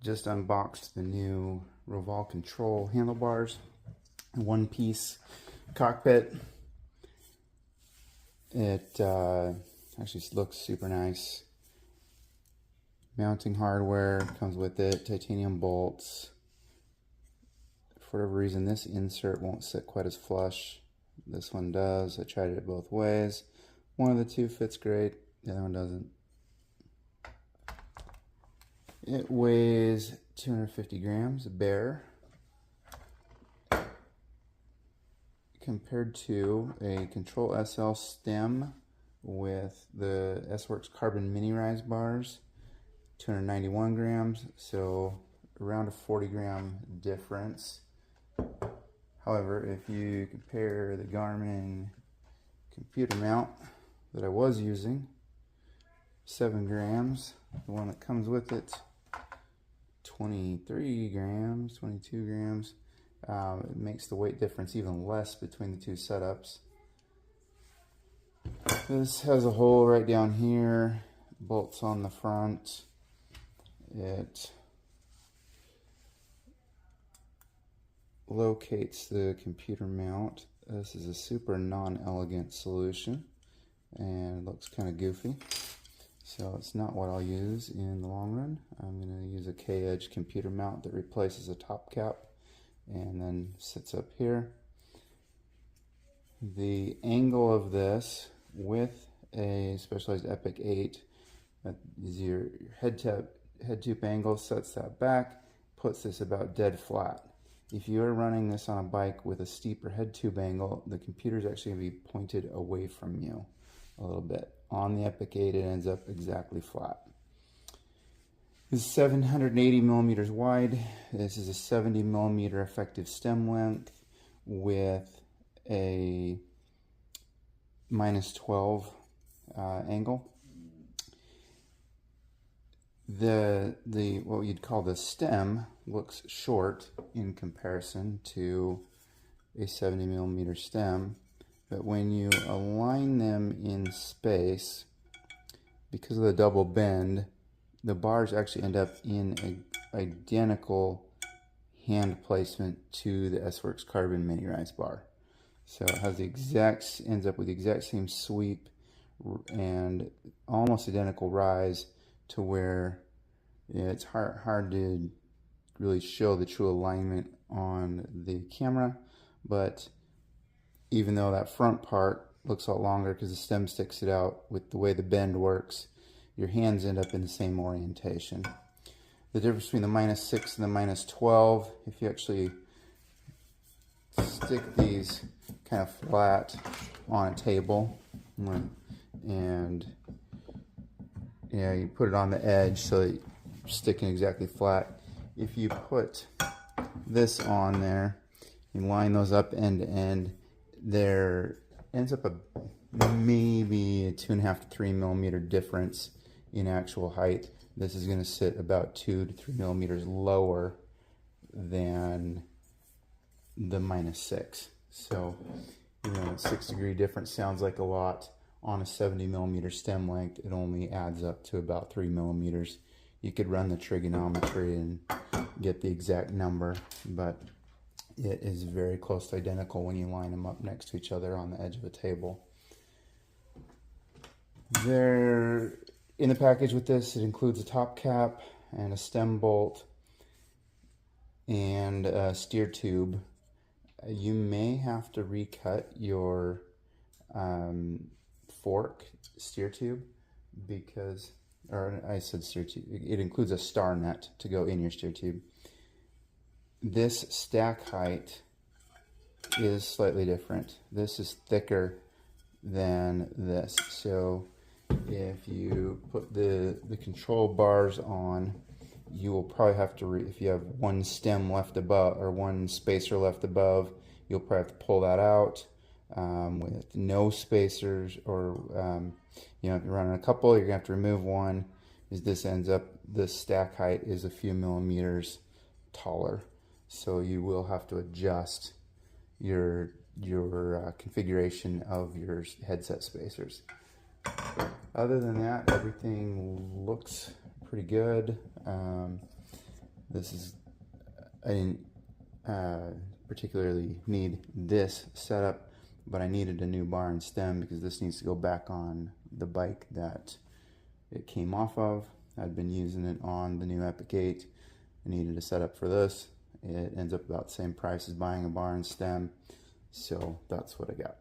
Just unboxed the new Roval control handlebars, one-piece cockpit. It actually looks super nice. Mounting hardware comes with it, titanium bolts. For whatever reason, this insert won't sit quite as flush. This one does. I tried it both ways. One of the two fits great, the other one doesn't. It weighs 250 grams, bare, compared to a Control SL stem with the S-Works Carbon Mini Rise bars, 291 grams, so around a 40 gram difference. However, if you compare the Garmin computer mount that I was using, 7 grams, the one that comes with it, 23 grams, 22 grams. It makes the weight difference even less between the two setups. This has a hole right down here, bolts on the front. It locates the computer mount. This is a super non-elegant solution and it looks kind of goofy. So it's not what I'll use in the long run. I'm going to use a K-edge computer mount that replaces a top cap and then sits up here. The angle of this with a Specialized Epic 8 is your head tube angle, sets that back, puts this about dead flat. If you are running this on a bike with a steeper head tube angle, the computer is actually going to be pointed away from you a little bit. On the Epic 8, it ends up exactly flat. This is 780 millimeters wide. This is a 70 millimeter effective stem length with a -12 angle. The what you'd call the stem looks short in comparison to a 70 millimeter stem. But when you align them in space, because of the double bend, the bars actually end up in an identical hand placement to the S-Works Carbon Mini Rise bar. So it has ends up with the exact same sweep and almost identical rise, to where it's hard to really show the true alignment on the camera. But even though that front part looks a lot longer because the stem sticks it out, with the way the bend works, your hands end up in the same orientation. The difference between the -6 and the -12, if you actually stick these kind of flat on a table and you put it on the edge so that you're sticking exactly flat. If you put this on there and line those up end to end, there ends up maybe a 2.5 to 3 millimeter difference in actual height. This is going to sit about 2 to 3 millimeters lower than the -6. So, a 6-degree difference sounds like a lot. On a 70 millimeter stem length, it only adds up to about 3 millimeters. You could run the trigonometry and get the exact number, but it is very close to identical when you line them up next to each other on the edge of a table. In the package with this, it includes a top cap and a stem bolt and a steer tube. You may have to recut your fork steer tube I said steer tube. It includes a star nut to go in your steer tube. This stack height is slightly different. This is thicker than this. So if you put the control bars on, you will probably have to, if you have one stem left above or one spacer left above, you'll probably have to pull that out. With no spacers, or if you're running a couple, you're gonna have to remove one. The stack height is a few millimeters taller. so you will have to adjust your configuration of your headset spacers. Other than that, everything looks pretty good. I didn't particularly need this setup, but I needed a new bar and stem because this needs to go back on the bike that it came off of. I'd been using it on the new Epic 8. I needed a setup for this. It ends up about the same price as buying a bar and stem, so that's what I got.